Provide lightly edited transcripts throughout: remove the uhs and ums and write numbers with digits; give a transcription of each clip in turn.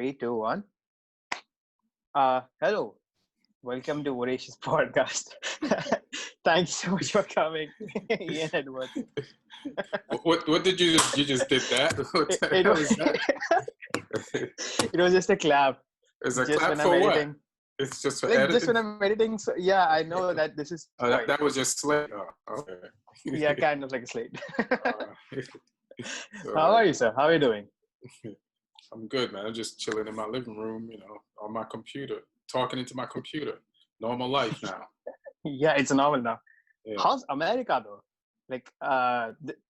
Three, two, one. Hello. Welcome to Voracious Podcast. Thanks so much for coming, Ian Edwards. What did you just did that? What the It hell was is that? it was just a clap. It's a Just clap when for I'm what? editing. It's just for Like editing. just when I'm editing. So yeah, I know that this is That was just slate. Oh, okay. yeah, kind of like a slate. So, How are you, sir? How are you doing? I'm good, man. I'm just chilling in my living room, on my computer, talking into my computer. Normal life now. Yeah, it's normal now. Yeah. How's America though? Like,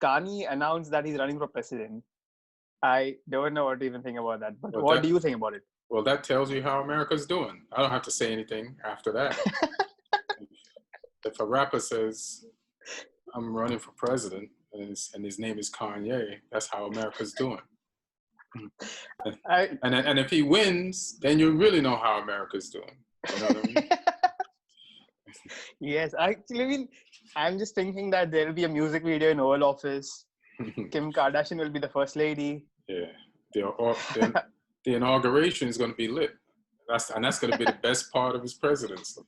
Kanye announced that he's running for president. I don't know what to even think about that. But Well, what do you think about it? Well, that tells you how America's doing. I don't have to say anything after that. If a rapper says, I'm running for president, and his name is Kanye, that's how America's doing. And if he wins, then you really know how America's doing. You know what I mean? Yes, actually, I'm just thinking that there will be a music video in Oval Office. Kim Kardashian will be the first lady. Yeah. The inauguration is going to be lit. That's going to be the best part of his presidency.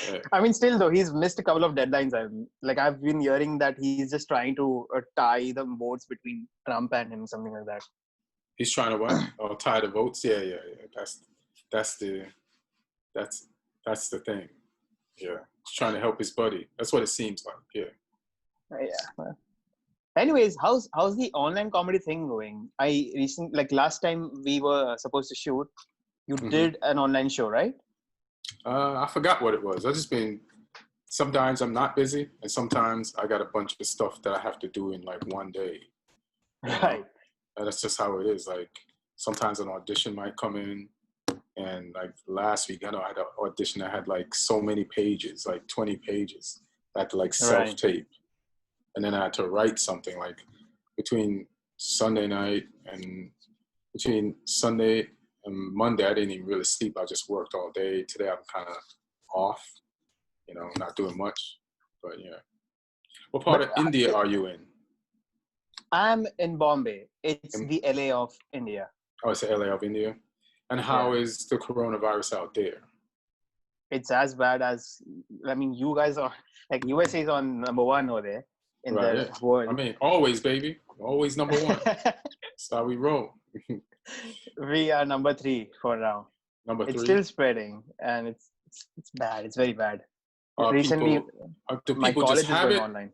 Yeah. I mean, still though, he's missed a couple of deadlines. I've been hearing that he's just trying to tie the votes between Trump and him, something like that. He's trying to what? Oh, tie the votes. Yeah. That's the thing. Yeah, he's trying to help his buddy. That's what it seems like. Yeah. Yeah. Anyways, how's the online comedy thing going? Last time we were supposed to shoot, you did an online show, right? I forgot what it was. Sometimes I'm not busy, and sometimes I got a bunch of stuff that I have to do in like one day. Right. And that's just how it is. Like sometimes an audition might come in, and like last week, I had an audition that had like so many pages, like 20 pages. I had to like self-tape. And then I had to write something like between Sunday and Monday, I didn't even really sleep. I just worked all day. Today I'm kind of off, not doing much. But yeah. What part of India are you in? I'm in Bombay. It's the LA of India. Oh, it's the LA of India. And how is the coronavirus out there? It's as bad as, you guys are, like USA is on number one over there in the world. I mean, always, baby. Always number one. That's how we roll. We are number 3 for now. Number 3? It's still spreading, and it's bad. It's very bad. Recently, my people college just have is going it? online.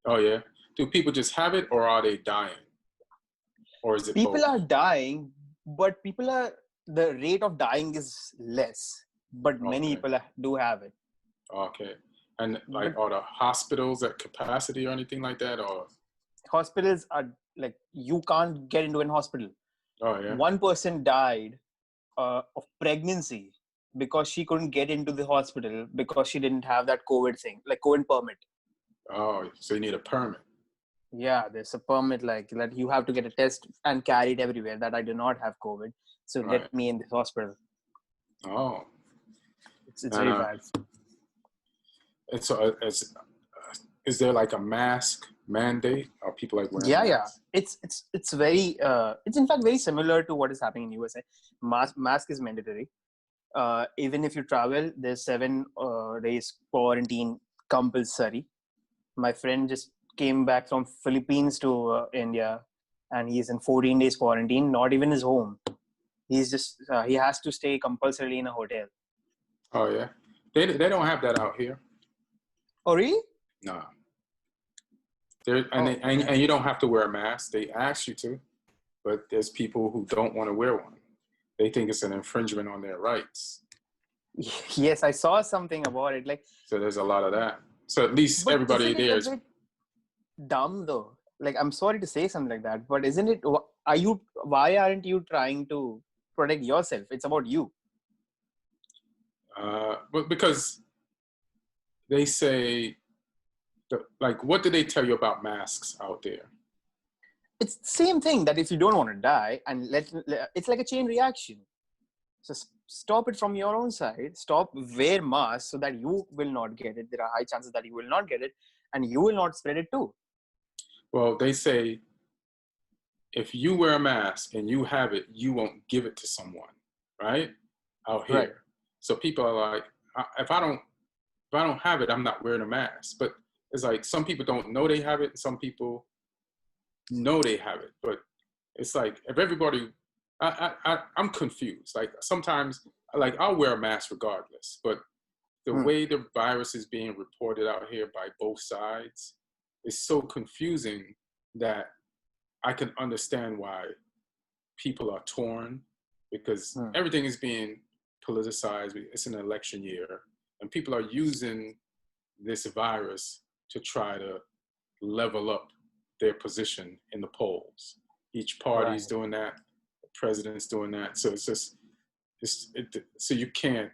Oh, yeah? Do people just have it, or are they dying? Or is it People both? are dying, but the rate of dying is less. But many people do have it. Okay. And are the hospitals at capacity or anything like that? Or hospitals are like, you can't get into an hospital. Oh, yeah. One person died of pregnancy because she couldn't get into the hospital because she didn't have that COVID thing, like COVID permit. Oh, so you need a permit. Yeah, there's a permit like that. You have to get a test and carry it everywhere that I do not have COVID. So let me in this hospital. Oh. It's very bad. Is there like a mask mandate? Are people like wearing masks? It's very it's in fact very similar to what is happening in USA. Mask is mandatory. Even if you travel, there's 7 days quarantine compulsory. My friend just came back from Philippines to India, and he's in 14 days quarantine, not even his home. He's just he has to stay compulsorily in a hotel. Oh yeah, they don't have that out here. Oh really? No. And you don't have to wear a mask. They ask you to, but there's people who don't want to wear one. They think it's an infringement on their rights. Yes, I saw something about it. So there's a lot of that. So at least everybody there is dumb though. Like, I'm sorry to say something like that, but isn't it? Why aren't you trying to protect yourself? It's about you. But because they say, what do they tell you about masks out there? It's the same thing that if you don't want to die, and it's like a chain reaction. So stop it from your own side. Stop, wear masks so that you will not get it. There are high chances that you will not get it, and you will not spread it too. Well, they say if you wear a mask and you have it, you won't give it to someone, right? Out here. Right. So people are like, if I don't have it, I'm not wearing a mask. But it's like some people don't know they have it, and some people know they have it. But it's like if everybody, I'm confused. Like sometimes, like I'll wear a mask regardless, but the way the virus is being reported out here by both sides is so confusing that I can understand why people are torn, because everything is being politicized. It's an election year, and people are using this virus to try to level up their position in the polls. Each party's doing that. The president's doing that. So it's just, so you can't,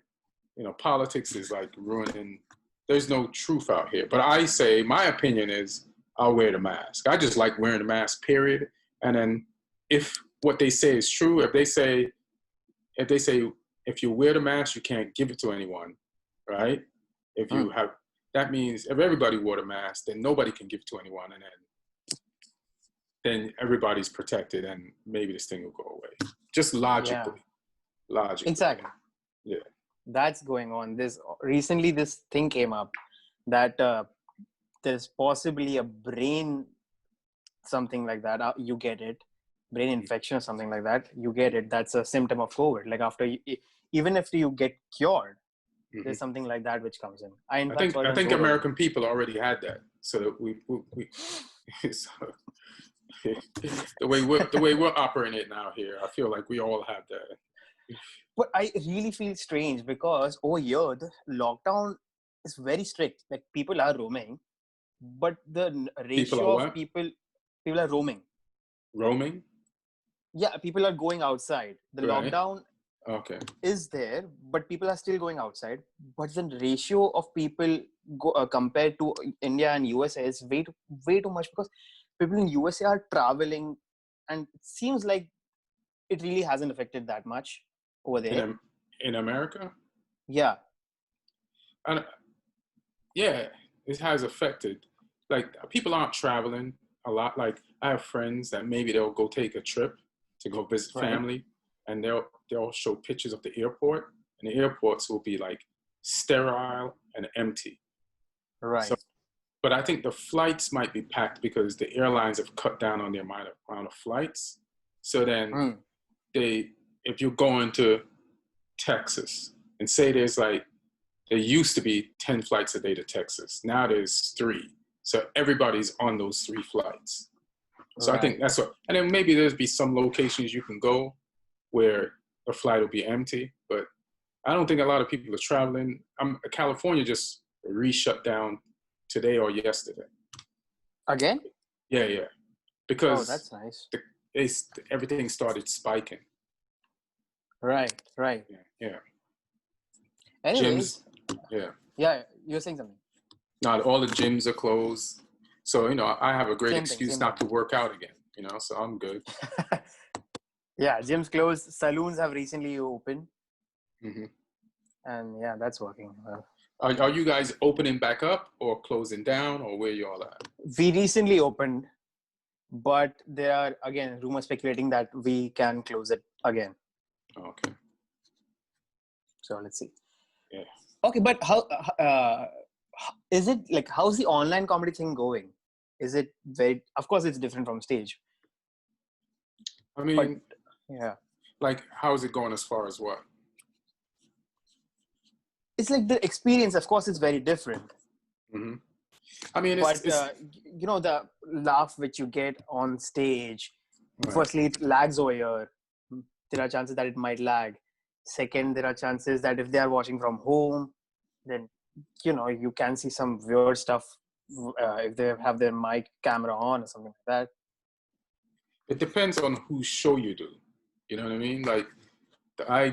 politics is like ruining. There's no truth out here. But I say, my opinion is, I'll wear the mask. I just like wearing the mask, period. And then if what they say is true, if they say if you wear the mask, you can't give it to anyone, right? If you have, that means if everybody wore the mask, then nobody can give it to anyone, and then everybody's protected, and maybe this thing will go away. Just logically. Exactly. Yeah. That's going on. Recently this thing came up that there's possibly a brain something like that. You get it, brain infection or something like that. You get it. That's a symptom of COVID. Like after, even if you get cured, there's something like that which comes in. I think American people already had that. So that we so, the way we're operating it now here, I feel like we all have that. But I really feel strange because over here the lockdown is very strict. Like people are roaming, but the ratio of people are roaming. Roaming? Yeah, people are going outside. The lockdown is there, but people are still going outside. But the ratio of people compared to India and USA is way too much, because people in USA are traveling, and it seems like it really hasn't affected that much over there. In America? Yeah. Yeah, it has affected. Like people aren't traveling a lot. Like I have friends that maybe they'll go take a trip to go visit family, and they'll show pictures of the airport, and the airports will be like sterile and empty. Right. So, but I think the flights might be packed because the airlines have cut down on the amount of flights. So then if you're going to Texas, and say there used to be 10 flights a day to Texas. Now there's 3. So everybody's on those 3 flights. So I think that's what, and then maybe there'll be some locations you can go where the flight will be empty, but I don't think a lot of people are traveling. California just shut down today or yesterday. Again? Yeah. Because that's nice. Everything started spiking. Right. Yeah. Anyways. Gyms, yeah, you're saying something. Not all the gyms are closed, so I have a great excuse not to work out again. So I'm good. Yeah, gyms closed. Saloons have recently opened, and yeah, that's working well. Are you guys opening back up or closing down, or where you all at? We recently opened, but there are again rumors speculating that we can close it again. Okay. So let's see. Yeah. Okay, but how is it like? How's the online comedy thing going? Is it very? Of course, it's different from stage. I mean, but, yeah. Like, how is it going as far as what? It's like the experience. Of course, it's very different. I mean, but the laugh which you get on stage. Firstly, it lags over here. There are chances that it might lag. Second, there are chances that if they are watching from home, then, you can see some weird stuff if they have their mic camera on or something like that. It depends on whose show you do. You know what I mean? Like,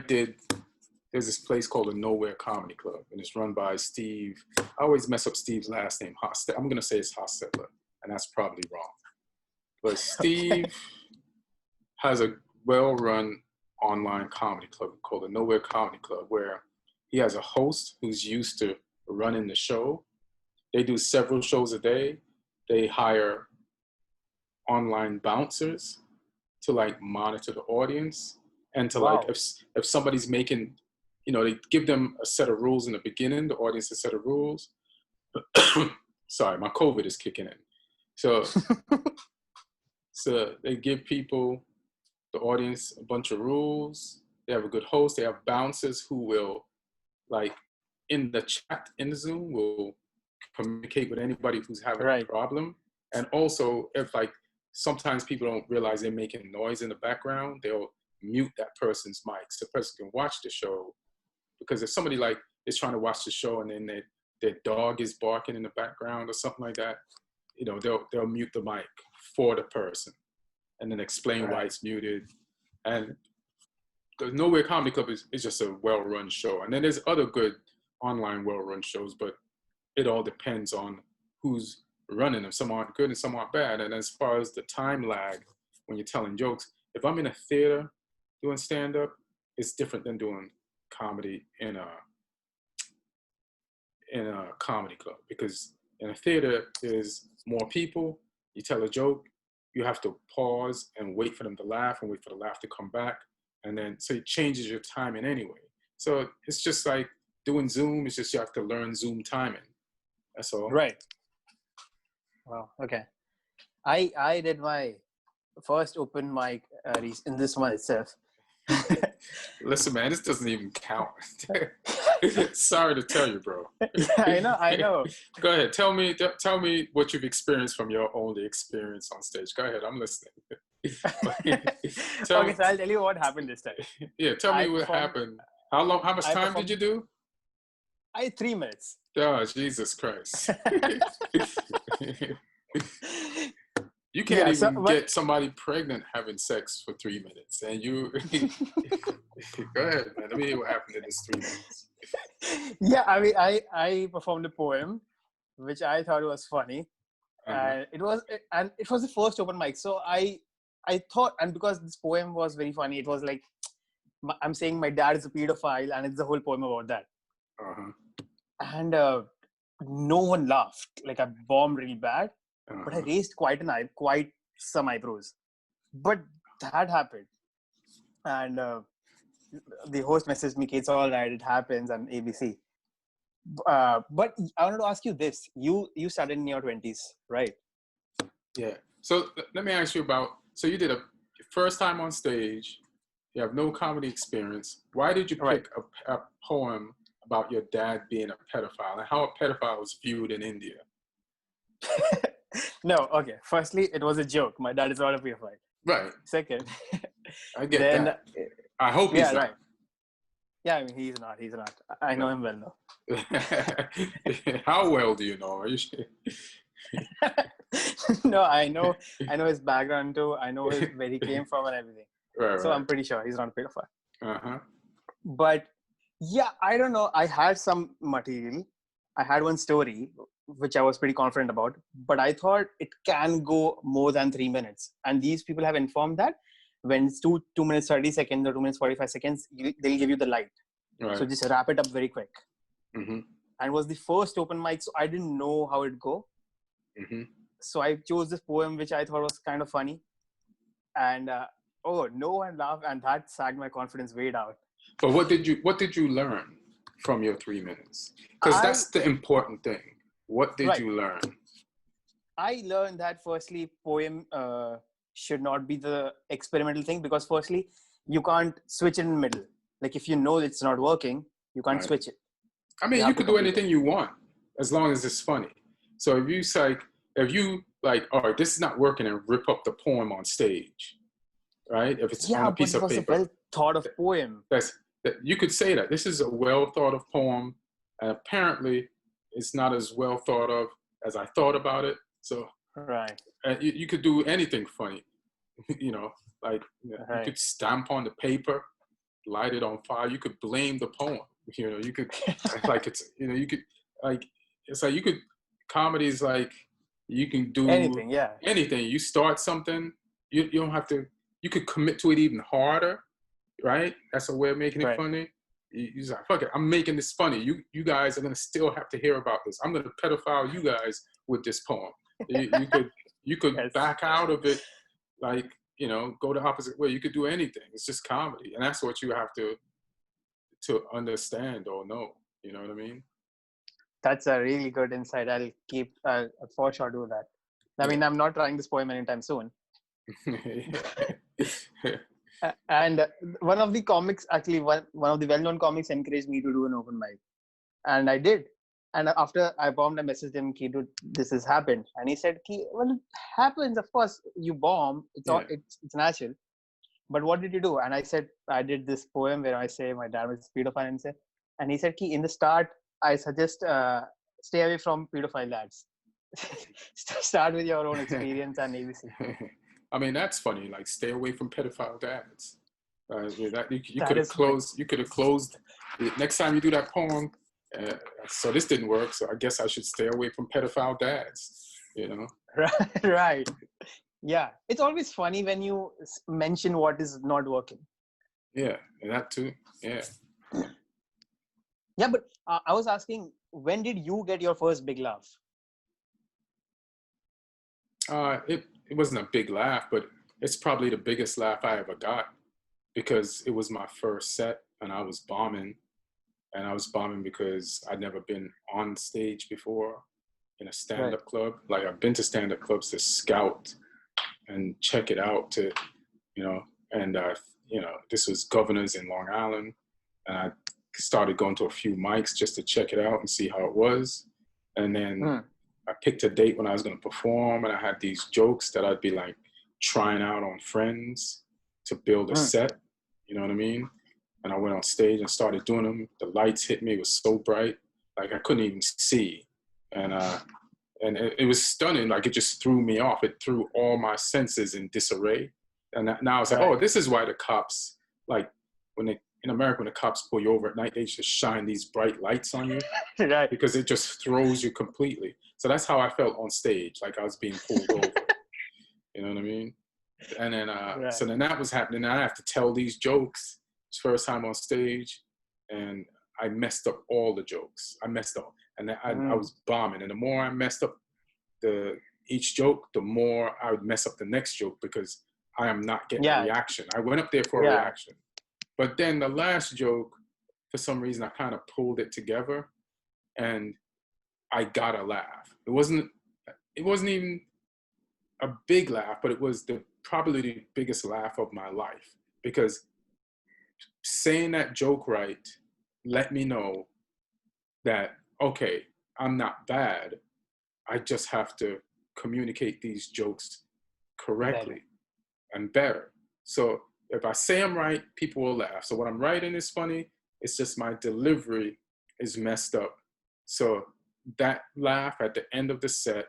there's this place called the Nowhere Comedy Club, and it's run by Steve. I always mess up Steve's last name. I'm going to say it's Hostetler, and that's probably wrong. But Steve has a well-run online comedy club called the Nowhere Comedy Club, where he has a host who's used to running the show. They do several shows a day. They hire online bouncers, to like monitor the audience and to Wow. like if somebody's making, they give them a set of rules in the beginning, the audience a set of rules. Sorry, my COVID is kicking in. So they give people, the audience, a bunch of rules. They have a good host. They have bouncers who will, like, in the chat in the Zoom, will communicate with anybody who's having a problem. And also, if like sometimes people don't realize they're making noise in the background, they'll mute that person's mic so the person can watch the show. Because if somebody like is trying to watch the show and then their dog is barking in the background or something like that, they'll mute the mic for the person and then explain why it's muted. And the Nowhere Comedy Club is just a well-run show. And then there's other good online well-run shows, but it all depends on who's running them. Some aren't good and some aren't bad. And as far as the time lag when you're telling jokes, if I'm in a theater doing stand-up, it's different than doing comedy in a comedy club, because in a theater there's more people. You tell a joke, you have to pause and wait for them to laugh and wait for the laugh to come back, and then so it changes your timing anyway. So it's just like doing Zoom. It's just you have to learn Zoom timing. That's all. Right. Wow. Okay. I did my first open mic in this month itself. Listen, man, this doesn't even count. Sorry to tell you, bro. Yeah, I know. Go ahead. Tell me what you've experienced from your only experience on stage. Go ahead. I'm listening. Okay, so I'll tell you what happened this time. Yeah, tell me what happened. How much time did you do? 3 minutes. Oh, Jesus Christ. You can't even get somebody pregnant having sex for 3 minutes. And you... Go ahead, man. Let me hear what happened in this 3 minutes. Yeah, I mean, I performed a poem, which I thought was funny. And it was the first open mic. So I thought, and because this poem was very funny, it was like, I'm saying my dad is a pedophile, and it's the whole poem about that. And no one laughed. Like, I bombed really bad. But I raised quite some eyebrows. But that happened. And the host messaged me, it's all right, it happens, and ABC. But I wanted to ask you this. You started in your 20s, right? Yeah. So let me ask you about, so you did a first time on stage, you have no comedy experience. Why did you pick a poem about your dad being a pedophile and how a pedophile was viewed in India? No, okay. Firstly, it was a joke. My dad is not a pedophile. Right. Second, I get that. I hope he's not. Right. Yeah, I mean, he's not. I know him well now. How well do you know? Are you sure? No, I know his background too. I know where he came from and everything. So I'm pretty sure he's not a pedophile. But yeah, I don't know. I had some material. I had one story which I was pretty confident about, but I thought it can go more than 3 minutes. And these people have informed that when it's 2 minutes 30 seconds or 2 minutes 45 seconds, they'll give you the light. Right. So just wrap it up very quick. And it was the first open mic, so I didn't know how it'd go. So I chose this poem, which I thought was kind of funny. And no one laughed, and that sagged my confidence way down. But what did you learn from your 3 minutes? Because that's the important thing. What did you learn? I learned that firstly, poem should not be the experimental thing, because firstly, you can't switch it in the middle. Like, if you know it's not working, you can't switch it. I mean, you could do anything you want as long as it's funny. So if you all right, this is not working, and rip up the poem on stage, right? If it's on a piece of paper. Yeah, but it was a well thought of poem. You could say that this is a well thought of poem, and apparently it's not as well thought of as I thought about it. So you could do anything funny, you could stamp on the paper, light it on fire. You could blame the poem. You could comedy is like, you can do anything. Yeah, anything. You start something, you don't have to. You could commit to it even harder, right? That's a way of making it funny. You're like, fuck it, I'm making this funny. You guys are gonna still have to hear about this. I'm gonna pedophile you guys with this poem. You could back out of it, like go the opposite way. You could do anything. It's just comedy, and that's what you have to understand or know. You know what I mean? That's a really good insight. I'll for sure do that. I mean, I'm not trying this poem anytime soon. And one of the comics, actually, one of the well-known comics encouraged me to do an open mic. And I did. And after I bombed, I messaged him, "Ki, dude, this has happened." And he said, "Ki, well, it happens. Of course, you bomb. It's natural. But what did you do?" And I said, "I did this poem where I say my dad was a pedophile." And he said, "Ki, in the start, I suggest stay away from pedophile lads. Start with your own experience and ABC." I mean, that's funny. Like, stay away from pedophile dads. You That could have is funny. closed. You could have closed. Next time you do that poem. So this didn't work. So I guess I should stay away from pedophile dads. Right. Yeah. It's always funny when you mention what is not working. Yeah, and that too. Yeah. Yeah, but I was asking, when did you get your first big laugh? It wasn't a big laugh, but it's probably the biggest laugh I ever got because it was my first set and I was bombing. And I was bombing because I'd never been on stage before in a stand-up club. Like, I've been to stand-up clubs to scout and check it out and this was Governors in Long Island. And I started going to a few mics just to check it out and see how it was. And then I picked a date when I was going to perform, and I had these jokes that I'd be like trying out on friends to build a set. You know what I mean? And I went on stage and started doing them. The lights hit me. It was so bright. Like, I couldn't even see. And it was stunning. Like, it just threw me off. It threw all my senses in disarray. And now it's like, oh, this is why the cops, like, in America, when the cops pull you over at night, they just shine these bright lights on you. Right. Because it just throws you completely. So that's how I felt on stage. Like, I was being pulled over. You know what I mean? And then, so then that was happening. I have to tell these jokes. First time on stage, and I messed up all the jokes. I messed up, and I was bombing. And the more I messed up each joke, the more I would mess up the next joke because I am not getting a reaction. I went up there for a reaction, but then the last joke, for some reason, I kind of pulled it together, and I got a laugh. It wasn't even a big laugh, but it was probably the biggest laugh of my life because saying that joke right let me know that, okay, I'm not bad. I just have to communicate these jokes correctly and better. So if I say I'm right, people will laugh. So what I'm writing is funny. It's just my delivery is messed up. So that laugh at the end of the set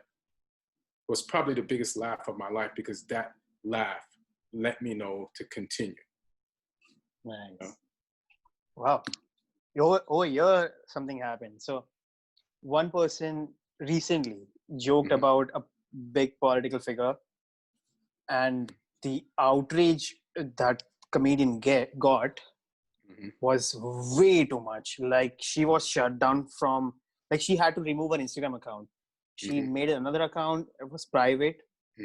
was probably the biggest laugh of my life because that laugh let me know to continue. Nice. Wow. Over here, something happened. So one person recently joked about a big political figure, and the outrage that comedian got was way too much. Like, she was shut down from, like, she had to remove her Instagram account. She made another account. It was private.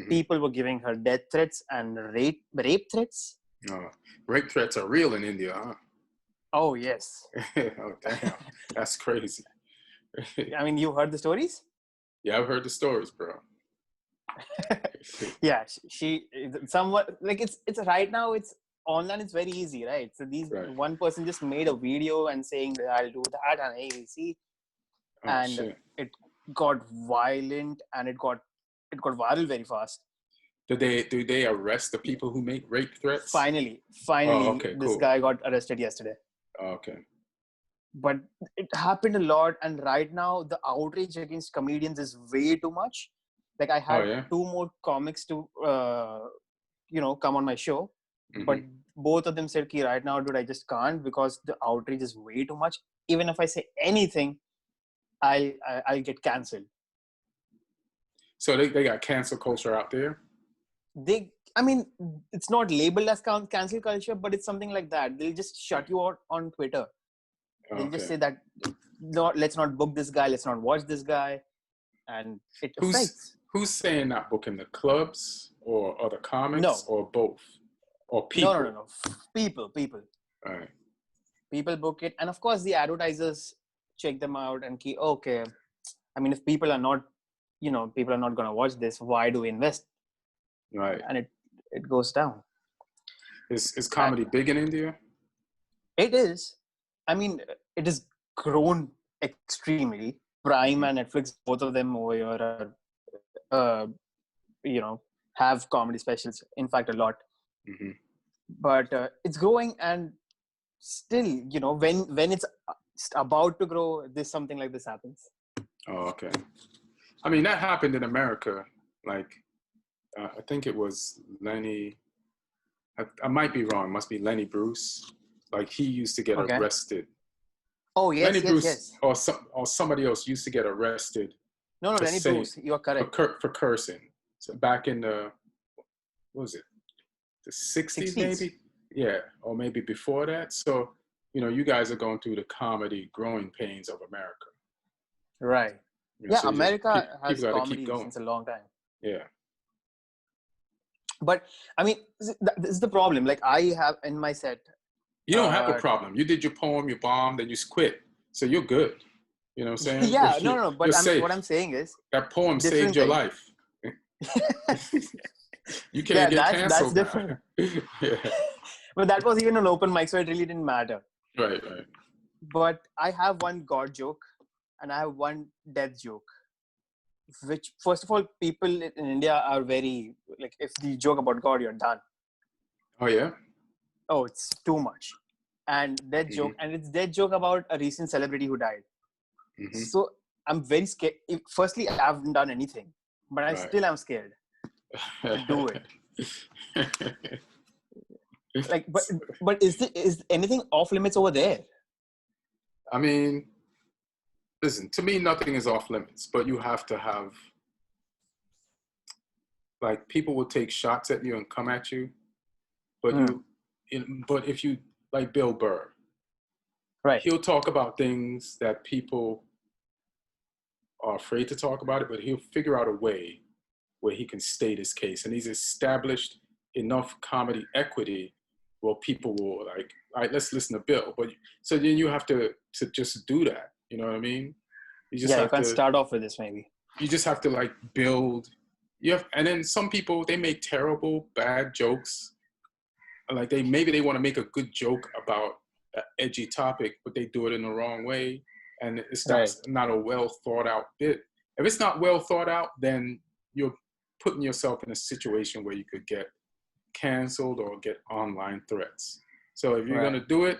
People were giving her death threats and rape threats. Rape threats are real in India, huh? Oh, yes. Oh, damn. That's crazy. I mean, you heard the stories? Yeah, I've heard the stories, bro. Yeah, she somewhat, like, it's right now, it's online, it's very easy, right? So one person just made a video and saying that I'll do that on ABC, and it got violent and it got viral very fast. Do they arrest the people who make rape threats? Finally, this guy got arrested yesterday. Okay. But it happened a lot, and right now the outrage against comedians is way too much. Like, I had 2 more comics to come on my show, but both of them said, "Ki, right now, dude, I just can't because the outrage is way too much. Even if I say anything, I'll get cancelled." So they got cancel culture out there? I mean, it's not labeled as cancel culture, but it's something like that. They'll just shut you out on Twitter. They'll just say that, no, let's not book this guy, let's not watch this guy. And it affects. Who's saying not booking? The clubs or other comics No. or both? Or No, people? no, no, no. People. All right. People book it. And of course, the advertisers check them out and keep, okay, I mean, if people are not, people are not going to watch this, why do we invest? Right. And it goes down. Is comedy big in India? It is. I mean, it has grown extremely. Prime and Netflix, both of them over here are, have comedy specials. In fact, a lot. Mm-hmm. But it's growing, and still, when it's about to grow, something like this happens. Oh, okay. I mean, that happened in America. Like, I think it was Lenny. I might be wrong. It must be Lenny Bruce. Like, he used to get arrested. Oh, yes, Lenny Bruce, yes. Or somebody else used to get arrested. No, Lenny Bruce. You are correct. For cursing. So back in the, what was it? The 60s, maybe? Yeah, or maybe before that. So, you guys are going through the comedy growing pains of America. Right. So America has comedy since a long time. Yeah. But, I mean, this is the problem. Like, I have in my set. You don't have a problem. You did your poem, you bombed, and you quit. So you're good. You know what I'm saying? Yeah, no. But what I'm saying is... That poem saved your life. You can't get canceled. That's different. Yeah. But that was even an open mic, so it really didn't matter. Right. But I have one God joke and I have one death joke. Which, first of all, people in India are very, like, if you joke about God, you're done. Oh, yeah? Oh, it's too much. And death joke, and it's death joke about a recent celebrity who died. Mm-hmm. So I'm very scared. Firstly, I haven't done anything, but I still am scared to do it. Like, but is anything off limits over there? I mean, listen, to me, nothing is off limits, but you have to have, like, people will take shots at you and come at you, but but if you, like Bill Burr, right, he'll talk about things that people are afraid to talk about it, but he'll figure out a way where he can state his case, and he's established enough comedy equity where people will like, all right, let's listen to Bill. But so then you have to just do that. You know what I mean? You can start off with this maybe. You just have to like build. And then some people, they make terrible, bad jokes. Like maybe they want to make a good joke about an edgy topic, but they do it in the wrong way, and it's not a well thought out bit. If it's not well thought out, then you're putting yourself in a situation where you could get canceled or get online threats. So if you're going to do it,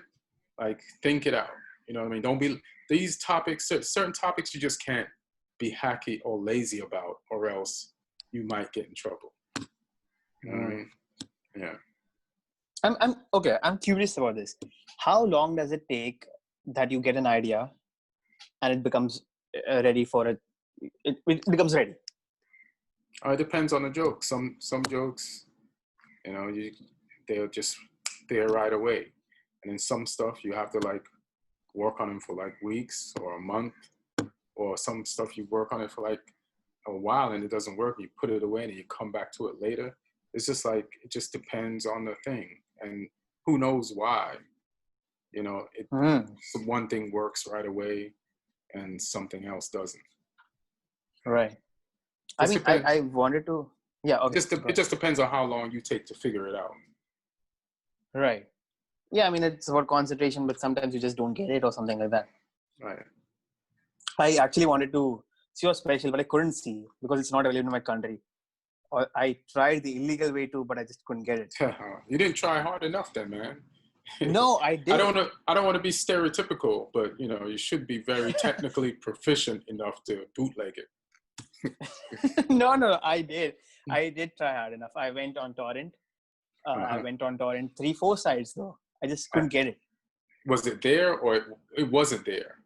like, think it out. You know what I mean? Don't be, these topics, certain topics you just can't be hacky or lazy about, or else you might get in trouble. You know what I mean? Yeah. I'm curious about this. How long does it take that you get an idea and it becomes ready for it? It becomes ready. It depends on the joke. Some jokes, they're just there right away. And then some stuff you have to like work on them for like weeks or a month, or some stuff you work on it for like a while and it doesn't work. You put it away and you come back to it later. It's just like, it just depends on the thing, and who knows why. One thing works right away and something else doesn't. Right. I wanted to. Yeah. Okay. It just depends on how long you take to figure it out. Right. Yeah. I mean, it's about concentration, but sometimes you just don't get it or something like that. Right. I actually wanted to see your special, but I couldn't see because it's not available in my country. Or I tried the illegal way too, but I just couldn't get it. You didn't try hard enough then, man. No, I did. I don't want to be stereotypical, but you should be very technically proficient enough to bootleg it. No, I did try hard enough. I went on torrent. I went on torrent 3-4 sites though. I just couldn't get it. Was it there or it wasn't there?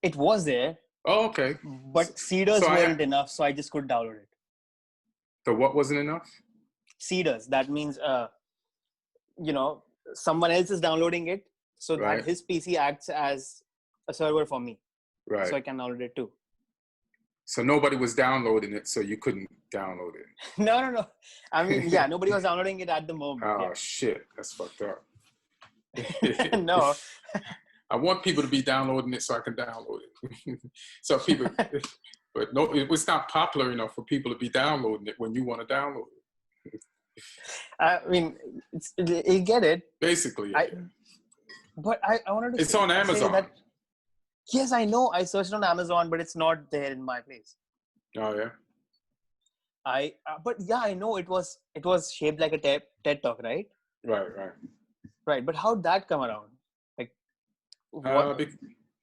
It was there. Oh, okay. But Cedars weren't enough, so I just couldn't download it. The what wasn't enough? Cedars. That means, someone else is downloading it, so that his PC acts as a server for me. Right. So I can download it too. So nobody was downloading it, so you couldn't download it. No. I mean, yeah, nobody was downloading it at the moment. Oh Yeah. shit, that's fucked up. No. I want people to be downloading it so I can download it. So people, but no, it was not popular enough for people to be downloading it when you want to download it. I mean, you get it. Basically, yeah. But I wanted to. It's on Amazon. That, yes, I know. I searched on Amazon, but it's not there in my place. Oh yeah. But yeah, I know it was shaped like a TED talk, right? Right. But how'd that come around? Like, what?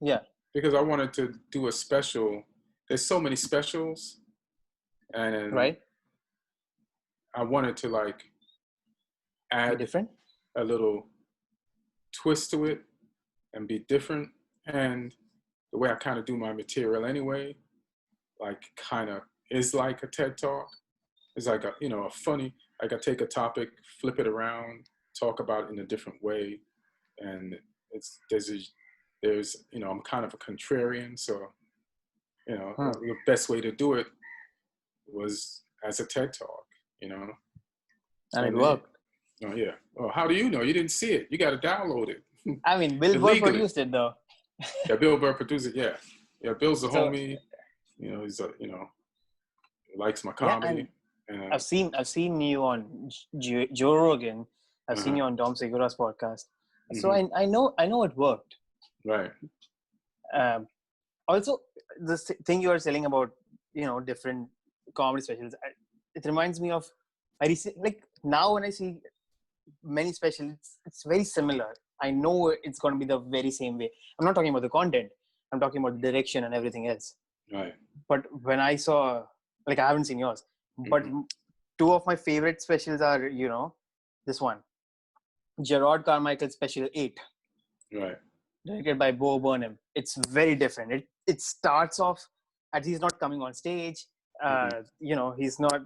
Yeah. Because I wanted to do a special. There's so many specials, and right. I wanted to like add different, a little twist to it, and be different. And the way I kind of do my material anyway, like kind of is like a TED talk. It's like a funny. Like I take a topic, flip it around, talk about it in a different way, and there's I'm kind of a contrarian, so the best way to do it was as a TED talk, and it worked. Oh yeah. Oh, how do you know? You didn't see it. You got to download it. I mean, Bill Burr produced it though. Yeah, Bill Burr produced it. Yeah. Bill's a homie. He's likes my comedy. And I've seen you on Joe Rogan. I've seen you on Dom Segura's podcast. So I know it worked. Right. Also, this thing you are telling about, different comedy specials, it reminds me of, now when I see many specials, it's very similar. I know it's going to be the very same way. I'm not talking about the content. I'm talking about the direction and everything else. Right. But when I saw, I haven't seen yours, but two of my favorite specials are, this one, Jerrod Carmichael Special 8. Right. Directed by Bo Burnham. It's very different. It starts off as he's not coming on stage. He's not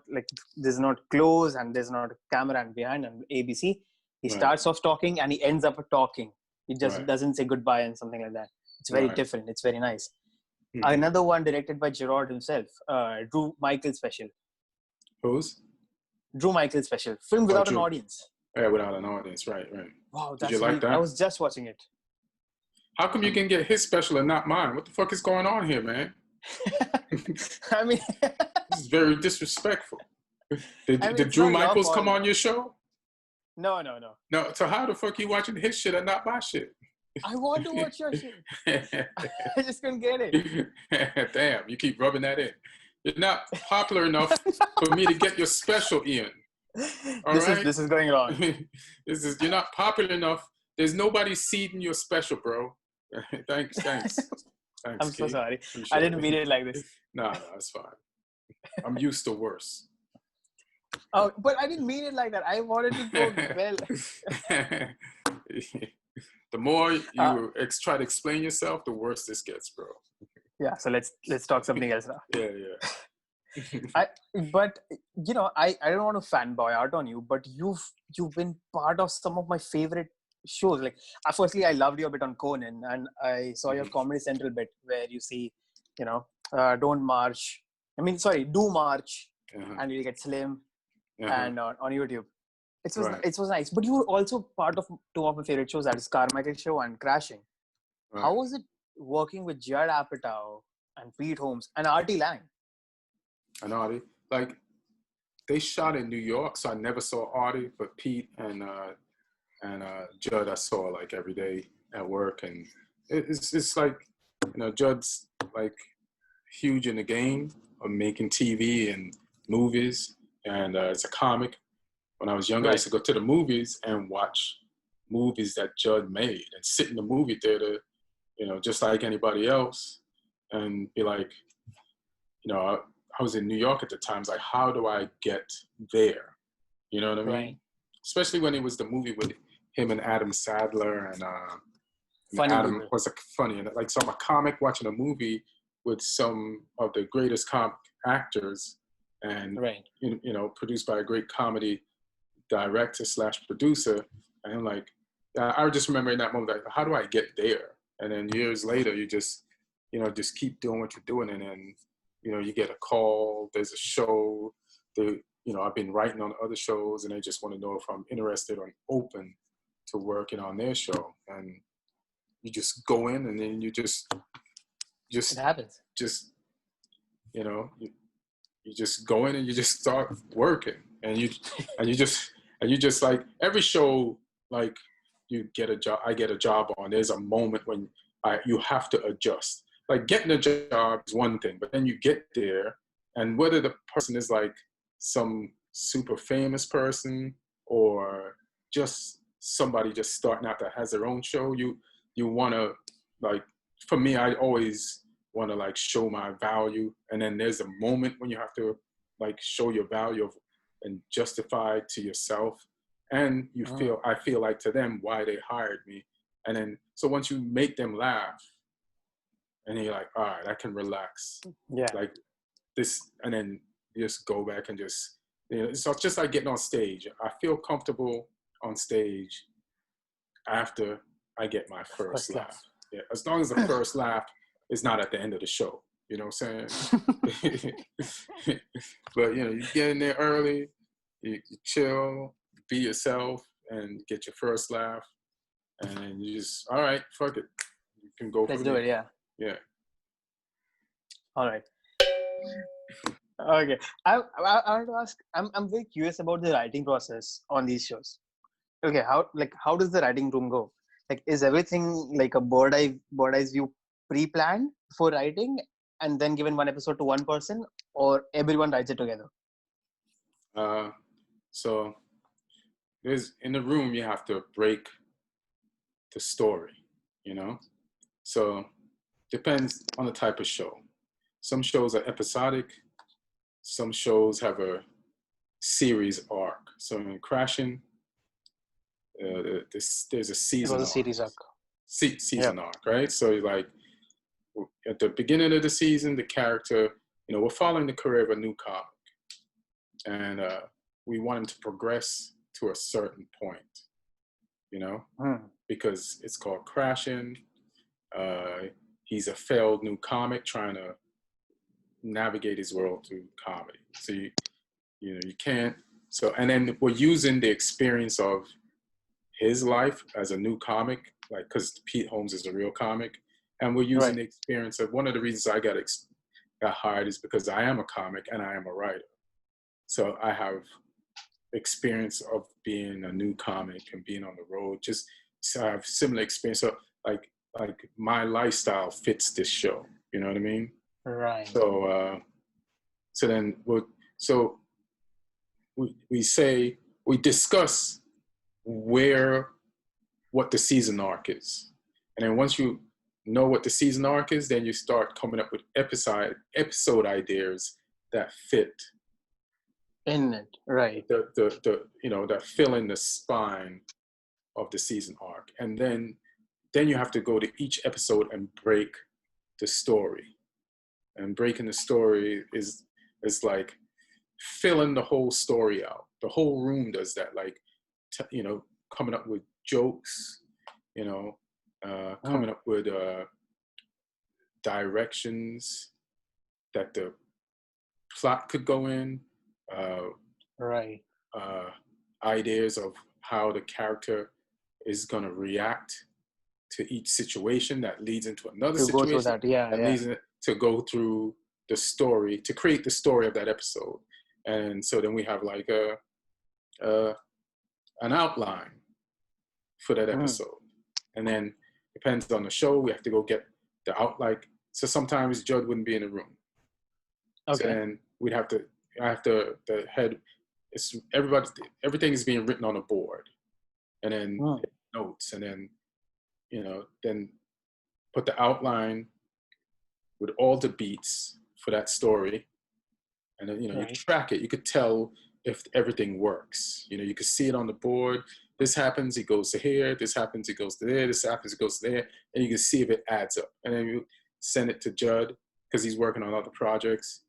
there's not close and there's not a camera and behind and ABC. He starts off talking and he ends up talking. He just doesn't say goodbye and something like that. It's very different. It's very nice. Another one directed by Jerrod himself, Drew Michael Special. Whose? Drew Michael Special. Film without an audience. Yeah, without an audience. Right. Wow, did you like that? I was just watching it. How come you can get his special and not mine? What the fuck is going on here, man? I mean, this is very disrespectful. Did Drew Michaels come on your show? No. No, so how the fuck you watching his shit and not my shit? I want to watch your shit. I just couldn't get it. Damn, you keep rubbing that in. You're not popular enough for me to get your special in. This is going wrong. You're not popular enough. There's nobody seeding your special, bro. Thanks. I'm so sorry. I didn't mean it like this. No, it's fine. I'm used to worse. Oh, but I didn't mean it like that. I wanted to go well. The more you try to explain yourself, the worse this gets, bro. Yeah, so let's talk something else now. Yeah. I don't want to fanboy out on you, but you've been part of some of my favorite shows. Firstly, I loved your bit on Conan, and I saw your Comedy Central bit where you see, don't march. Do march, and you'll get slim, and on YouTube. It was nice. But you were also part of two of my favorite shows, that is Carmichael Show and Crashing. Right. How was it working with Judd Apatow and Pete Holmes and Artie Lang? And Artie, they shot in New York, so I never saw Artie, but Pete and Judd I saw every day at work, and it's Judd's huge in the game of making TV and movies, and as a comic. When I was younger, I used to go to the movies and watch movies that Judd made and sit in the movie theater, just like anybody else, and be like, I was in New York at the time. Like, how do I get there? You know what I mean? Right. Especially when it was the movie with him and Adam Sandler and Adam was funny. And so I'm a comic watching a movie with some of the greatest comic actors, and produced by a great comedy director / producer, and I'm like, I just remember in that moment, how do I get there? And then years later, you just keep doing what you're doing, and then you get a call, there's a show, I've been writing on other shows, and they just want to know if I'm interested or open to working on their show. And you just go in, and then you just it happens. Just, you just go in and you just start working, and you just like every show, like you get a job, I get a job on. There's a moment when you have to adjust. Like getting a job is one thing, but then you get there, and whether the person is like some super famous person or just somebody just starting out that has their own show, you want to, like, for me, I always want to like show my value, and then there's a moment when you have to like show your value and justify to yourself, and I feel like to them why they hired me. And then so once you make them laugh, and then you're like, all right, I can relax, like this, and then you just go back and just, so it's just like getting on stage. I feel comfortable on stage after I get my first laugh. Yeah, as long as the first laugh is not at the end of the show, you know what I'm saying? But you get in there early, you chill, be yourself, and get your first laugh, and then you just, all right, fuck it, you can go. Let's do it. Yeah. All right. Okay. I want to ask. I'm very curious about the writing process on these shows. Okay. How does the writing room go? Like, is everything like a bird eye's view pre-planned for writing, and then given one episode to one person, or everyone writes it together? So there's, in the room, you have to break the story, so depends on the type of show. Some shows are episodic, some shows have a series arc. So in Crashing, there's a season arc. Series arc. Season arc, right? So like at the beginning of the season, the character, we're following the career of a new comic, and we want him to progress to a certain point, because it's called Crashing. He's a failed new comic trying to navigate his world through comedy. So you can't. So, and then we're using the experience of his life as a new comic, like, because Pete Holmes is a real comic, and we're using the experience of, one of the reasons I got hired is because I am a comic and I am a writer. So I have experience of being a new comic and being on the road. Just, so I have similar experience. So like my lifestyle fits this show. You know what I mean? Right. So then we discuss what the season arc is, and then once you know what the season arc is, then you start coming up with episode ideas that fit in it, right? That fill in the spine of the season arc, and then you have to go to each episode and break the story. And breaking the story is like filling the whole story out. The whole room does that, like, coming up with jokes, coming up with directions that the plot could go in, ideas of how the character is going to react to each situation that leads into another situation. Go through that, leads to go through the story, to create the story of that episode. And so then we have like an outline for that episode. And then depends on the show, we have to go get the outline. So sometimes Judd wouldn't be in the room. Okay. So then the head, everything is being written on a board, and then notes, and then then put the outline with all the beats for that story, and then you track it. You could tell if everything works. You could see it on the board. This happens, it goes to here. This happens, it goes to there. This happens, it goes to there, and you can see if it adds up. And then you send it to Judd because he's working on other projects.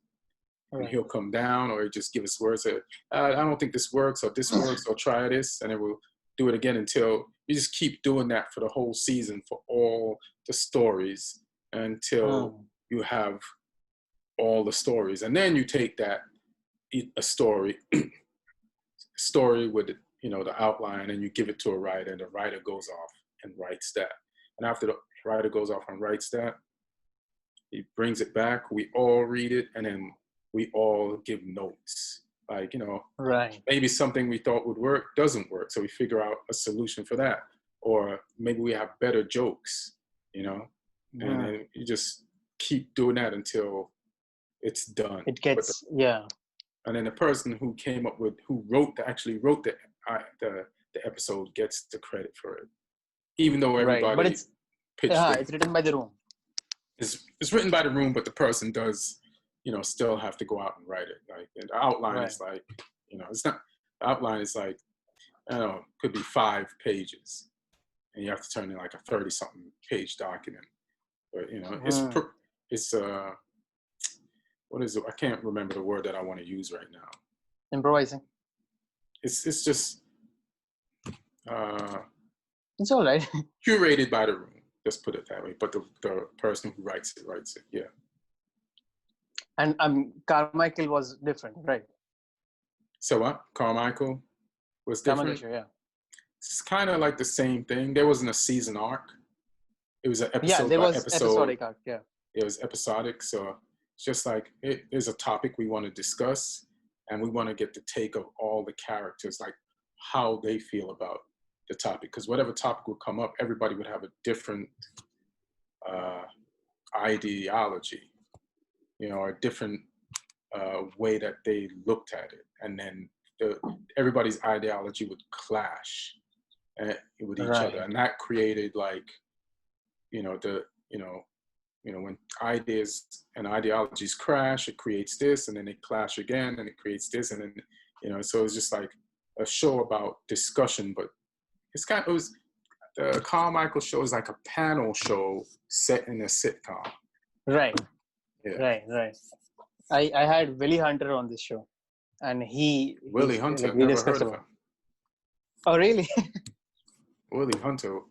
And he'll come down, or just give us words that I don't think this works, or this works, or try this, and then we'll do it again until you just keep doing that for the whole season for all the stories until you have all the stories, and then you take a story with the outline, and you give it to a writer, and the writer goes off and writes that. And after the writer goes off and writes that, he brings it back. We all read it, and then we all give notes. Like, right. maybe something we thought would work doesn't work, so we figure out a solution for that. Or maybe we have better jokes, and then you just keep doing that until it's done. It gets, And then the person who actually wrote the episode gets the credit for it, even though everybody. Right. But it's written by the room. It's written by the room, but the person does, still have to go out and write it. Like, and the outline is like, it's not. The outline is like, I don't know, could be 5 pages, and you have to turn in like a 30-something page document. But it's what is it? I can't remember the word that I want to use right now. Improvising. It's just it's all right. Curated by the room. Just put it that way. But the person who writes it. Yeah. And Carmichael was different, right? So what? Carmichael was different? Carmichael Show, yeah. It's kind of like the same thing. There wasn't a season arc. It was an episode there by was episode. episodic arc, yeah. It was episodic. So it's just like, there's a topic we want to discuss, and we want to get the take of all the characters, like how they feel about the topic. Because whatever topic would come up, everybody would have a different ideology, or a different way that they looked at it. And then everybody's ideology would clash with each other. And that created like, when ideas and ideologies crash, it creates this, and then they clash again, and it creates this, and then, so it's just like a show about discussion, but the Carmichael Show is like a panel show set in a sitcom. Right. Yeah. Right. I had Willie Hunter on this show, and Willie Hunter, like, never heard of him. Oh, really? Willie Hunter.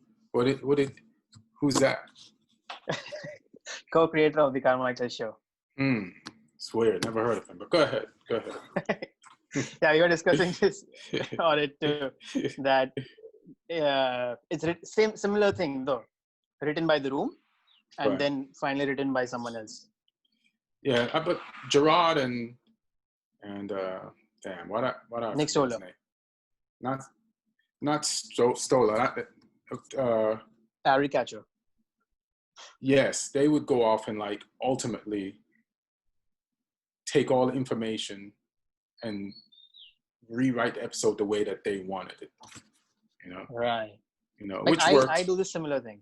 Who's that? Co-creator of the Carmichael Show. It's weird. Never heard of him. But go ahead. Yeah, we were discussing this on it too. That it's similar thing though, written by the room, and then finally written by someone else. Yeah, but Jerrod and damn, what Nick Stoller. Not Stoller. Ari Catcher. Yes, they would go off and like ultimately take all the information and rewrite the episode the way that they wanted it. Right. Like which works. I do this similar thing.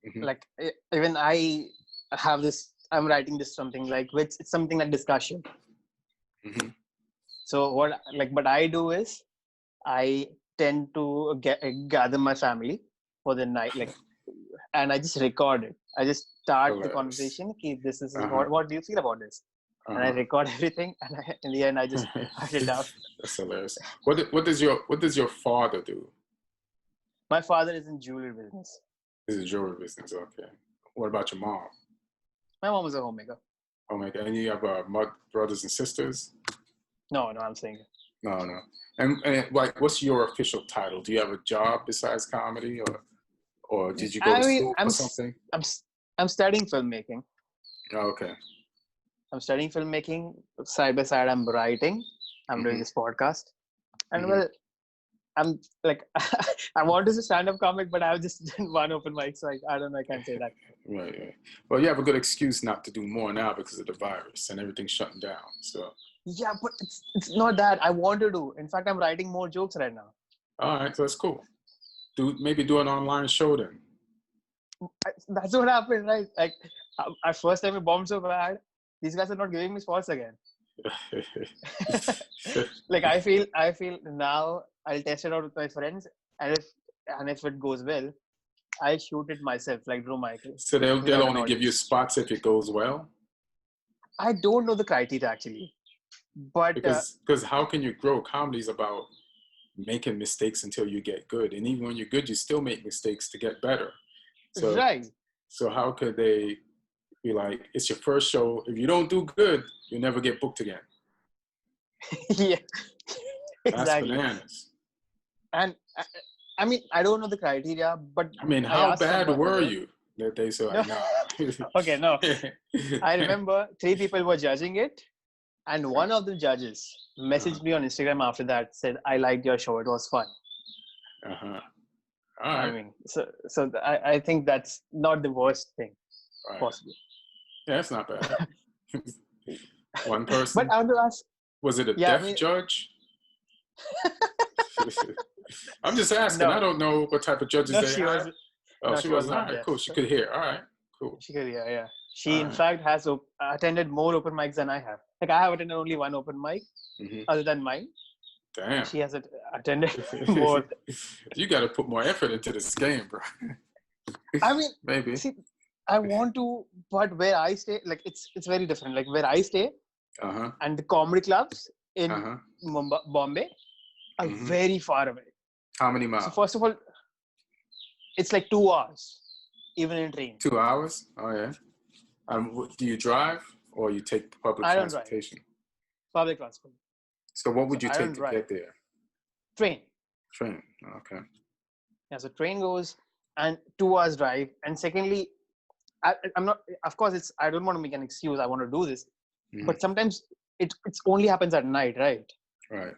Mm-hmm. Like even I have this. I'm writing this something like it's something like discussion. Mm-hmm. So what I do is I tend to gather my family for the night, and I just record it. I just start the conversation. Okay, this is what do you feel about this? And I record everything, and in the end I just write it down. That's hilarious. What does your father do? My father is in jewelry business. This is jewelry business. Okay. What about your mom? My mom is a homemaker. Homemaker. And you have brothers and sisters? No, I'm saying. No. And like, what's your official title? Do you have a job besides comedy, or did you go to school or something? I'm studying filmmaking. Oh, okay. I'm studying filmmaking. Side by side, I'm writing. I'm doing this podcast. And I'm like, I want to say stand-up comic, but I've just done one open mic, so I don't know, I can't say that. Right. Well, you have a good excuse not to do more now because of the virus and everything's shutting down. So. Yeah, but it's not that I want to do. In fact, I'm writing more jokes right now. All right, so that's cool. Maybe do an online show then. That's what happened, right? Like, at first time it bombed so bad. These guys are not giving me spots again. Like I feel now I'll test it out with my friends, and if it goes well, I'll shoot it myself, like Drew Michael. So they'll only give you spots if it goes well? I don't know the criteria actually, but because how can you grow? Comedy's about making mistakes until you get good, and even when you're good, you still make mistakes to get better. So, right. So how could they? be like, it's your first show. If you don't do good, you'll never get booked again. Yeah, That's exactly. bananas. And I mean, I don't know the criteria, but I mean, I how asked bad someone were whether. you that they said, No. like, nah. Okay, no. I remember 3 people were judging it, and one of the judges messaged me on Instagram after that, said, "I liked your show. It was fun." Uh-huh. All I right. mean, so I think that's not the worst thing Right. possible. Yeah, that's not bad. One person. But I want to ask. Was it a Yeah, deaf judge? I'm just asking. No. I don't know what type of judges No, they she have. was. Oh, No, she she was wasn't. All not right, deaf. cool. She could hear. All right, cool. She could, yeah. She, All in right. fact, has attended more open mics than I have. Like, I have attended only one open mic, other than mine. Damn. She has attended more. You got to put more effort into this game, bro. I mean, maybe. See, I want to, but where I stay, like it's very different. Like where I stay, and the comedy clubs in Bombay are very far away. How many miles? So first of all, it's like 2 hours, even in train. 2 hours? Oh yeah. Do you drive or you take public transportation? Public transport. So what would you take to get there? Train. Train. Okay. Yeah, so train goes and 2 hours drive. And secondly, I'm not. Of course, I don't want to make an excuse. I want to do this, but sometimes it only happens at night, right? Right.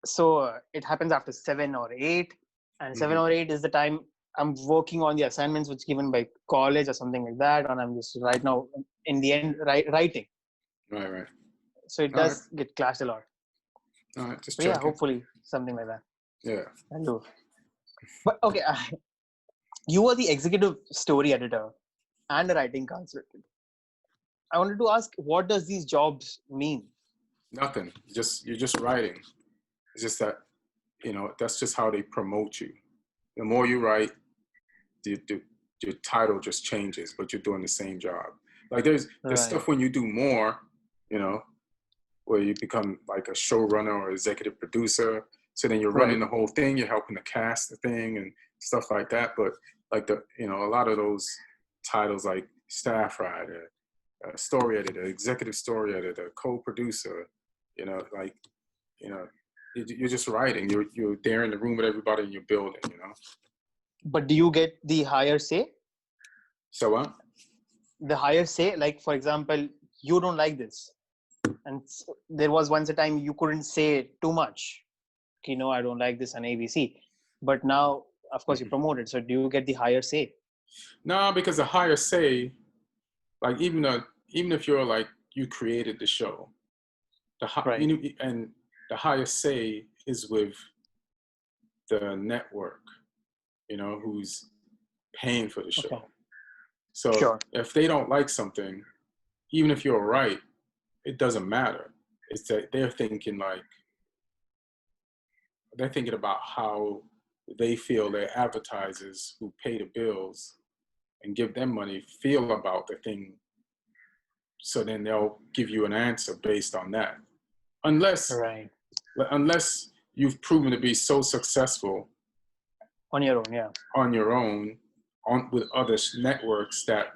So it happens after 7 or 8, and 7 or 8 is the time I'm working on the assignments which given by college or something like that, and I'm just right now in the end writing. Right. So it does get clashed a lot. All right, just checking. Yeah, hopefully something like that. Yeah. I'll do. But okay, you were the executive story editor and a writing consultant. I wanted to ask, what does these jobs mean? Nothing. You're just writing. It's just that, that's just how they promote you. The more you write, your title just changes, but you're doing the same job. Like there's stuff when you do more, where you become like a showrunner or executive producer. So then you're running the whole thing. You're helping to cast the thing and stuff like that. But like a lot of those titles like staff writer, story editor, executive story editor, co-producer, you're just writing. You're there in the room with everybody in your building, But do you get the higher say? So what? The higher say, like for example, you don't like this, and there was once a time you couldn't say too much. I don't like this on ABC. But now, of course, you're promoted. So do you get the higher say? No, because the higher say, like even if you're like you created the show, and the highest say is with the network, who's paying for the show. Okay. So if they don't like something, even if you're right, it doesn't matter. It's that they're thinking about how they feel their advertisers who pay the bills and give them money feel about the thing. So then they'll give you an answer based on that. Unless you've proven to be so successful on your own, with other networks that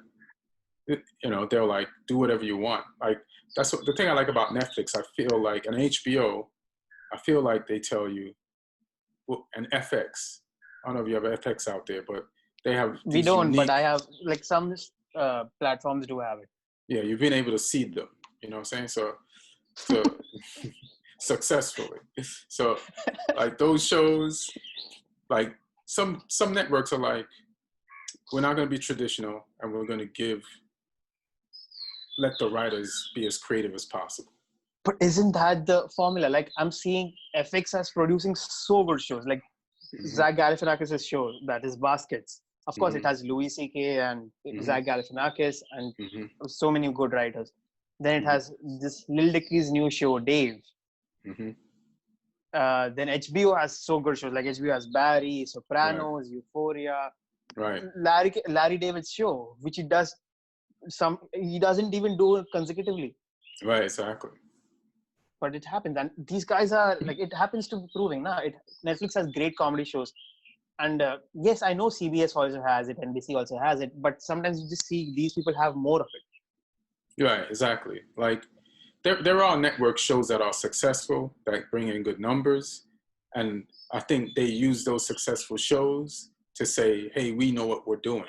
they're like, do whatever you want. Like that's the thing I like about Netflix. I feel like an HBO, I feel like they tell you, and FX. I don't know if you have FX out there, but they have. We don't, but I have like some platforms do have it. Yeah, you've been able to seed them. You know what I'm saying? So successfully. So like those shows, like some networks are like, we're not going to be traditional, and we're going to let the writers be as creative as possible. But isn't that the formula? Like I'm seeing FX as producing so good shows, like Zach Galifianakis' show that is Baskets. Of course, it has Louis C.K. and Zach Galifianakis and so many good writers. Then it has this Lil Dicky's new show, Dave. Then HBO has so good shows, like HBO has Barry, Sopranos, Euphoria. Right. Larry David's show, which he doesn't even do consecutively. Right, exactly. But it happens, and these guys are like, it happens to be proving. Netflix has great comedy shows. And yes, I know CBS also has it, NBC also has it, but sometimes you just see these people have more of it. Right, exactly. Like there are network shows that are successful, that bring in good numbers, and I think they use those successful shows to say, hey, we know what we're doing.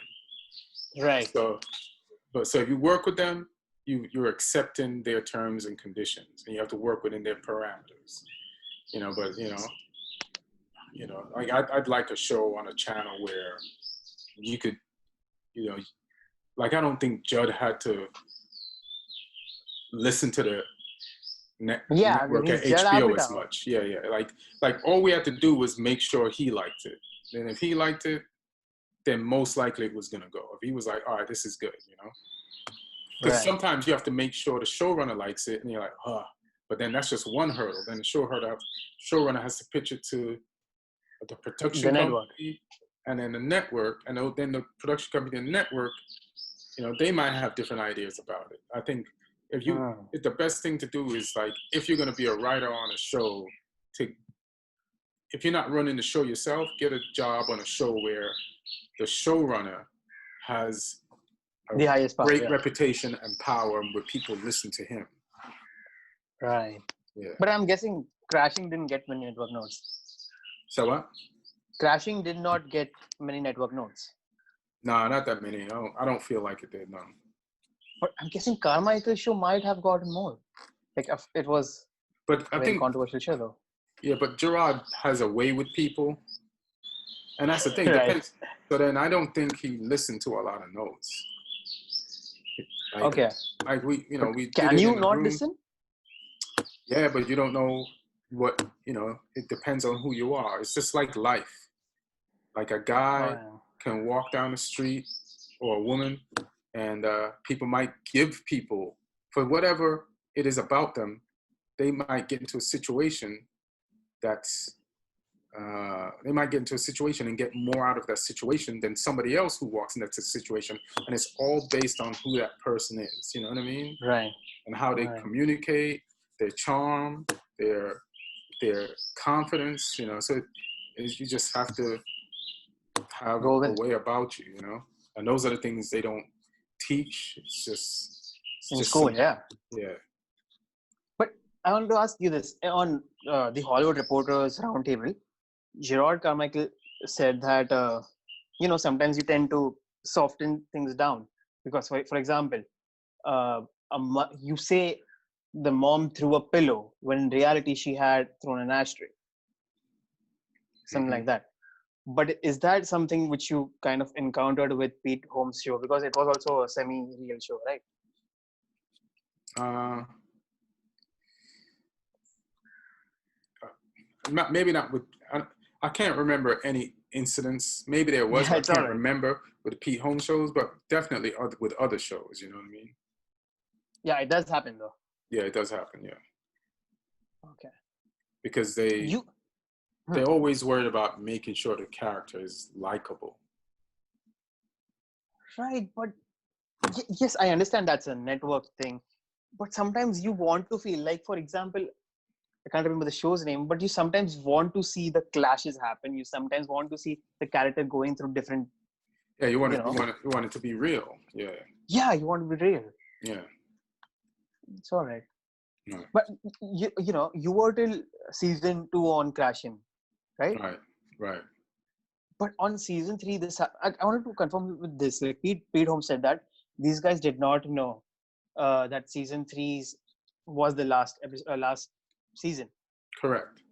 Right. So if you work with them, you're accepting their terms and conditions, and you have to work within their parameters. But like I'd like a show on a channel where you could, like I don't think Judd had to listen to the network at He's Judd HBO as Apatow. much. Yeah. Like all we had to do was make sure he liked it. And if he liked it, then most likely it was gonna go. If he was like, all right, this is good, Because sometimes you have to make sure the showrunner likes it, and you're like, but then that's just one hurdle. Then the showrunner has to pitch it to the production company, and then the network, and then the production company and the network, they might have different ideas about it. I think if the best thing to do is, like, if you're going to be a writer on a show, if you're not running the show yourself, get a job on a show where the showrunner has the highest power, great reputation and power, where people listen to him. Right. Yeah. But I'm guessing Crashing didn't get many network notes. So what? Crashing did not get many network notes. No, not that many. I don't feel like it did, no. But I'm guessing Carmichael Show might have gotten more. Like, it was a very controversial show, though. Yeah, but Jerrod has a way with people. And that's the thing. Right. Depends. So then I don't think he listened to a lot of notes. Like, okay. Like we can you not listen? Yeah, but you don't know what, it depends on who you are. It's just like life. Like a guy can walk down the street, or a woman, and people might give people, for whatever it is about them, they might get into a situation and get more out of that situation than somebody else who walks into that situation. And it's all based on who that person is. You know what I mean? Right. And how they communicate, their charm, their confidence. So you just have to have a way about you. And those are the things they don't teach. It's just cool. Yeah. Yeah. But I want to ask you this. On the Hollywood Reporters Roundtable, Jerrod Carmichael said that, sometimes you tend to soften things down. Because, for example, you say the mom threw a pillow when in reality she had thrown an ashtray. Something like that. But is that something which you kind of encountered with Pete Holmes' show? Because it was also a semi-real show, right? Maybe not with. I can't remember any incidents. Maybe there was. I can't remember with the Pete Holmes shows, but definitely with other shows. You know what I mean? Yeah, it does happen though. Yeah, it does happen. Yeah. Okay. Because they're always worried about making sure the character is likable. Right, but yes, I understand that's a network thing, but sometimes you want to feel like, for example, I can't remember the show's name, but you sometimes want to see the clashes happen. You sometimes want to see the character going through different. Yeah, you want it to be real. Yeah. Yeah, you want to be real. Yeah. It's all right. No. But you were till season 2 on Crashing, right? Right. But on season 3, I wanted to confirm with this. Like Pete Holmes said that these guys did not know that season 3 was the last season. Correct.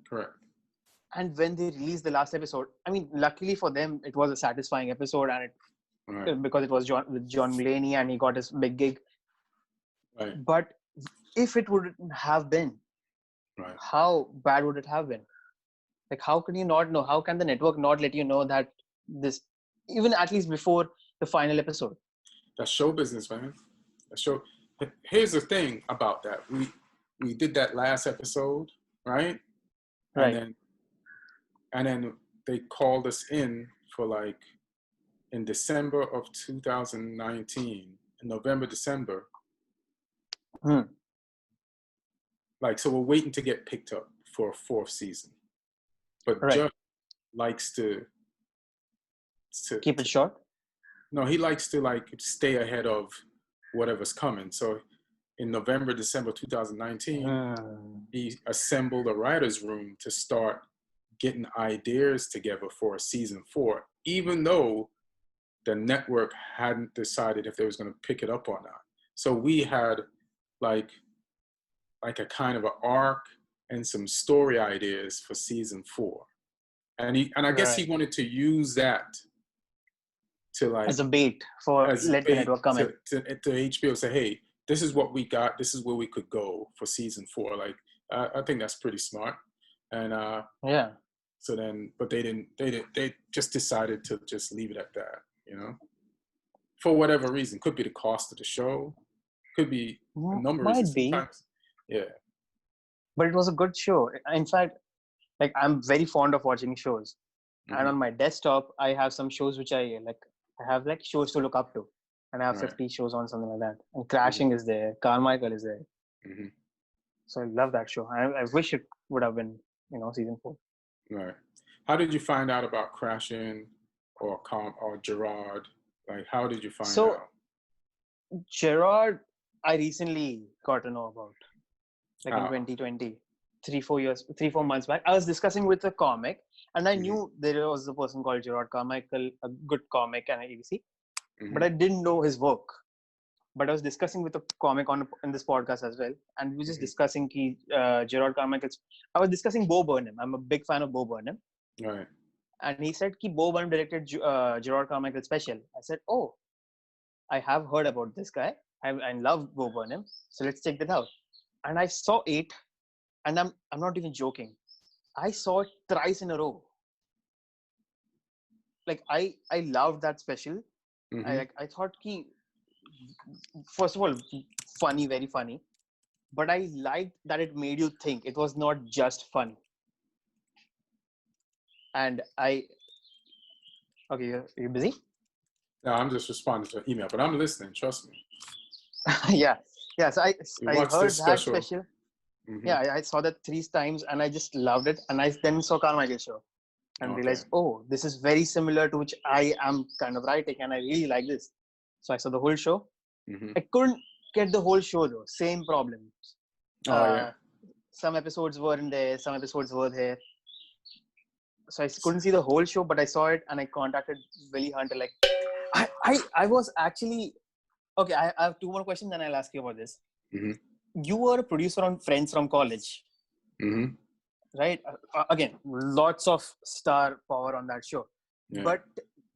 And when they released the last episode, I mean, luckily for them, it was a satisfying episode, and because it was with John Mulaney and he got his big gig. Right. But if it wouldn't have been, how bad would it have been? Like, how can you not know? How can the network not let you know that this, even at least before the final episode? That's show business, man. Here's the thing about that. We did that last episode, right? Right. And then they called us in for in December of 2019, in November, December. So we're waiting to get picked up for a 4th season. But Judd likes to Keep it short. No, he likes to like stay ahead of whatever's coming. So in November, December 2019, he assembled a writer's room to start getting ideas together for season 4, even though the network hadn't decided if they was going to pick it up or not. So we had like a kind of an arc and some story ideas for season 4. And I guess he wanted to use that to like as a bait for let the network come in to HBO, say, hey, this is what we got, this is where we could go for season 4. Like I think that's pretty smart. And yeah. So then, but they just decided to just leave it at that, you know, for whatever reason. Could be the cost of the show, could be a number of reasons. Sometimes, yeah. But it was a good show. In fact, like I'm very fond of watching shows, and on my desktop I have some shows which I like. I have like shows to look up to, and I have 50 shows on, something like that. And Crashing is there, Carmichael is there. So I love that show. I wish it would have been, season 4. Right. How did you find out about Crashing or Jerrod? Like, how did you find out? So Jerrod, I recently got to know about, like in 2020, 3-4 months back. I was discussing with a comic, and I knew there was a person called Jerrod Carmichael, a good comic and ABC, but I didn't know his work. But I was discussing with a comic on this podcast as well, and we were just discussing Jerrod Carmichael. I was discussing Bo Burnham. I'm a big fan of Bo Burnham. Right. And he said ki Bo Burnham directed Jerrod Carmichael special. I said, oh, I have heard about this guy. I love Bo Burnham, so let's check that out. And I saw it, and I'm not even joking. I saw it thrice in a row. Like I loved that special. I thought ki, first of all, funny, very funny. But I liked that it made you think. It was not just fun. And okay, you busy? No, I'm just responding to an email, but I'm listening. Trust me. Yeah. So I heard that special. Yeah, I saw that 3 times, and I just loved it. And I then saw Carmichael Show, and realized, oh, this is very similar to which I am kind of writing, and I really like this. So I saw the whole show. I couldn't get the whole show though. Same problem. Some episodes were in there, some episodes were there. So I couldn't see the whole show, but I saw it, and I contacted Willie Hunter. Like, I was actually okay. I have 2 more questions, then I'll ask you about this. You were a producer on Friends from college, right? Again, lots of star power on that show. Yeah. But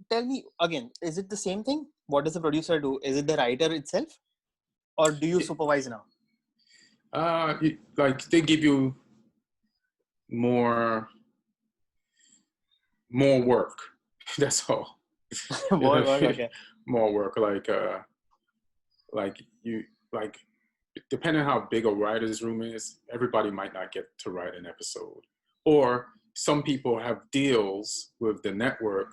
tell me again, is it the same thing? What does the producer do? Is it the writer itself, or do you supervise now? Like they give you more work. That's all. More work, okay. More work. Like depending on how big a writer's room is, everybody might not get to write an episode. Or some people have deals with the network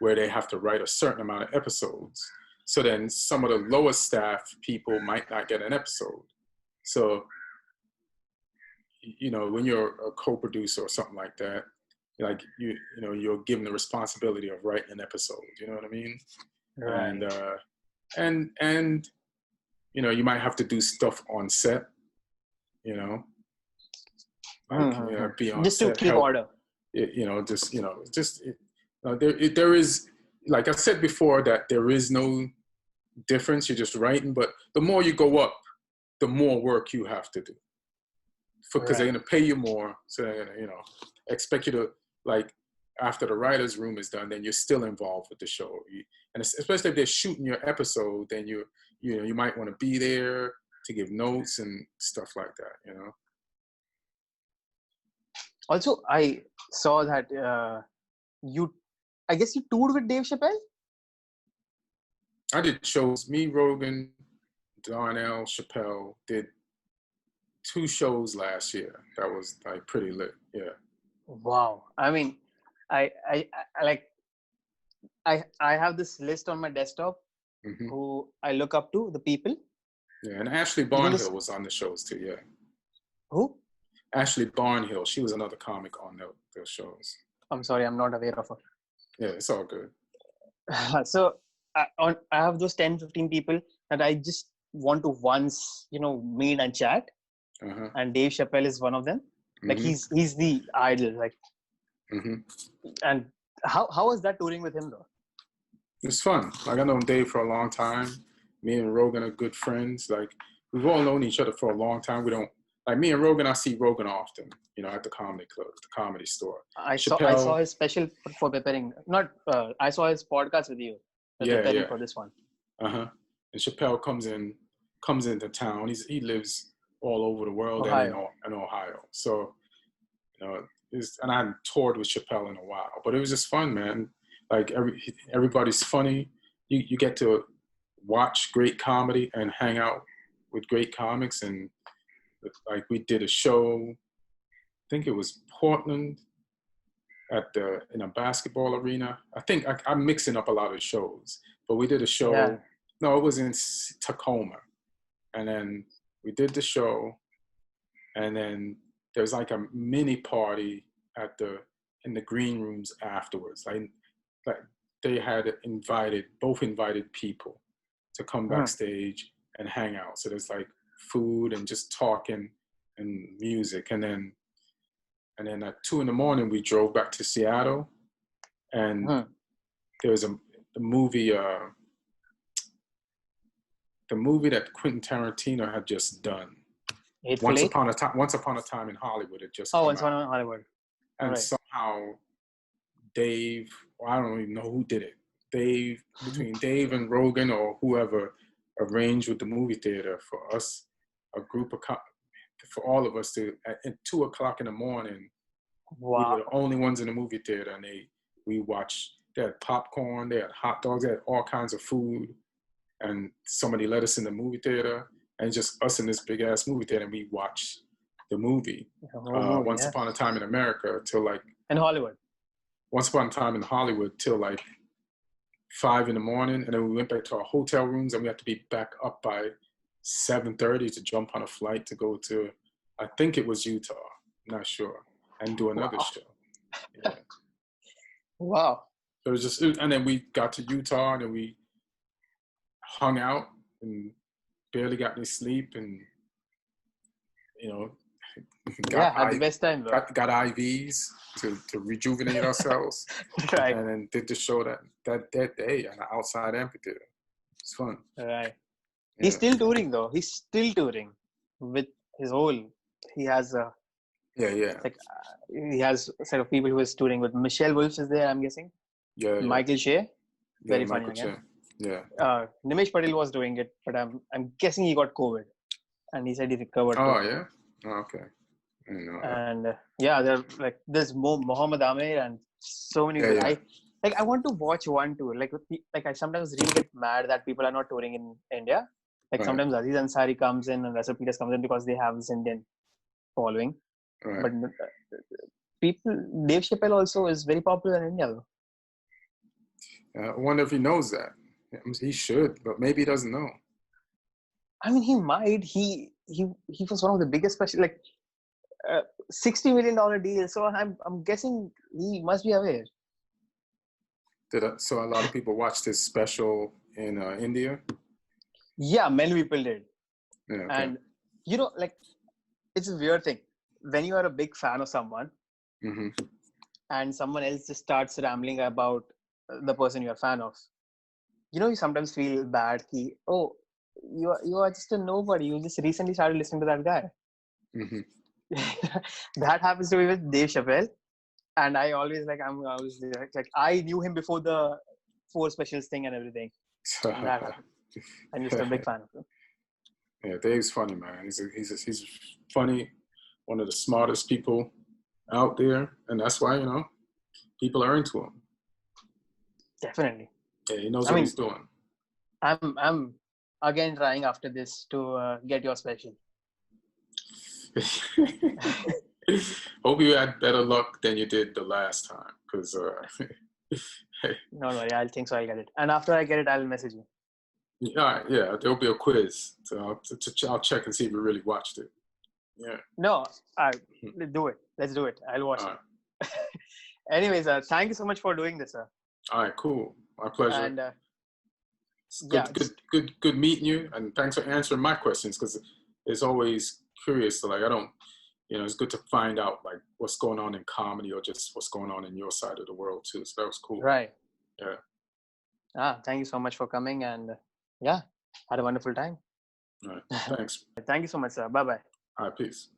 where they have to write a certain amount of episodes. So then some of the lower staff people might not get an episode. So, when you're a co-producer or something like that, like you're given the responsibility of writing an episode. You know what I mean? Right. And you might have to do stuff on set. Be on just set, to keep order. There is, like I said before, that there is no difference. You're just writing, but the more you go up, the more work you have to do. Because they're going to pay you more, so they're going to, expect you to, like, after the writer's room is done, then you're still involved with the show. And especially if they're shooting your episode, then you might want to be there to give notes and stuff like that. Also, I saw that I guess you toured with Dave Chappelle? I did shows. Me, Rogan, Darnell, Chappelle did 2 shows last year. That was like pretty lit. Yeah. Wow. I mean, I have this list on my desktop who I look up to, the people. Yeah, and Ashley Barnhill was on the shows too. Yeah. Who? Ashley Barnhill. She was another comic on those shows. I'm sorry, I'm not aware of her. Yeah, it's all good. So I have those 10, 15 people that I just want to once, meet and chat. Uh-huh. And Dave Chappelle is one of them. Like he's the idol. Like, and how was that touring with him though? It's fun. Like I known Dave for a long time. Me and Rogan are good friends. Like we've all known each other for a long time. We don't like me and Rogan. I see Rogan often. At the comedy club, the comedy store. I saw his special for preparing. Not I saw his podcast with you. Preparing for this one. And Chappelle comes into town. He lives all over the world Ohio. and in Ohio. So and I hadn't toured with Chappelle in a while, but it was just fun, man. Like everybody's funny. You get to watch great comedy and hang out with great comics. And like we did a show, I think it was Portland in a basketball arena. I think I'm mixing up a lot of shows, but we did a show. Yeah. No, it was in Tacoma. And then we did the show, and then there was like a mini party in the green rooms afterwards. Like they had both invited people to come backstage and hang out. So there's like food and just talking and music. And then at 2 a.m, we drove back to Seattle, and there was the movie that Quentin Tarantino had just done. Once Upon a Time in Hollywood. It just Once Upon a Time in Hollywood. And somehow Dave, I don't even know who did it. Between Dave and Rogan or whoever arranged with the movie theater for us, for all of us to at 2 o'clock in the morning. Wow. We were the only ones in the movie theater, and we watched. They had popcorn, they had hot dogs, they had all kinds of food, and somebody let us in the movie theater, and just us in this big ass movie theater, and we watched the movie. Once Upon a Time in America till like in Hollywood. Once Upon a Time in Hollywood till like 5 a.m, and then we went back to our hotel rooms, and we had to be back up by 7:30 to jump on a flight to go to, I think it was Utah, I'm not sure, and do another show. Yeah. Wow. So it was just, and then we got to Utah, and then we hung out and barely got any sleep, and had the best time though. Got IVs to rejuvenate ourselves. Right. And then did the show that day at an outside amphitheater. It's fun. Right. Yeah. He's still touring though. He's still touring with his whole. He has like he has a set of people who is touring with. Michelle Wolf is there, I'm guessing. Yeah. Michael Shea. Very funny Michael again. Shea. Yeah. Nimesh Patel was doing it, but I'm guessing he got COVID, and he said he recovered. Oh yeah. Oh, okay. I didn't know that. And there's Mohammed Amir and so many. I want to watch one tour. Like I sometimes really get mad that people are not touring in India. Like sometimes Aziz Ansari comes in and Russell Peters comes in because they have this Indian following. Right. But Dave Chappelle also is very popular in India. I wonder if he knows that. He should, but maybe he doesn't know. I mean, he might. He was one of the biggest special, like $60 million deal. So I'm guessing he must be aware. So a lot of people watched his special in India? Yeah, many people did. Yeah, okay. And, it's a weird thing. When you are a big fan of someone and someone else just starts rambling about the person you're a fan of, you sometimes feel bad. You are just a nobody. You just recently started listening to that guy. That happens to me with Dave Chappelle. And I always I knew him before the 4 specials thing and everything. And that happened. I'm just a big fan of him. Yeah, Dave's funny, man. He's funny, one of the smartest people out there, and that's why people are into him. Definitely. Yeah, he knows what he's doing. I'm again trying after this to get your special. Hope you had better luck than you did the last time, because No worry, I think so. I'll get it, and after I get it, I'll message you. Yeah, there'll be a quiz, so I'll check and see if you really watched it. Yeah. No, do it. Let's do it. I'll watch it. Anyways, thank you so much for doing this, sir. All right, cool. My pleasure. And it's yeah, good meeting you, and thanks for answering my questions, because it's always curious to, like, I don't, it's good to find out like what's going on in comedy or just what's going on in your side of the world too. So that was cool. right. Yeah. Thank you so much for coming, and yeah, had a wonderful time. All right. Thanks. Thank you so much, sir. Bye bye. All right. Peace.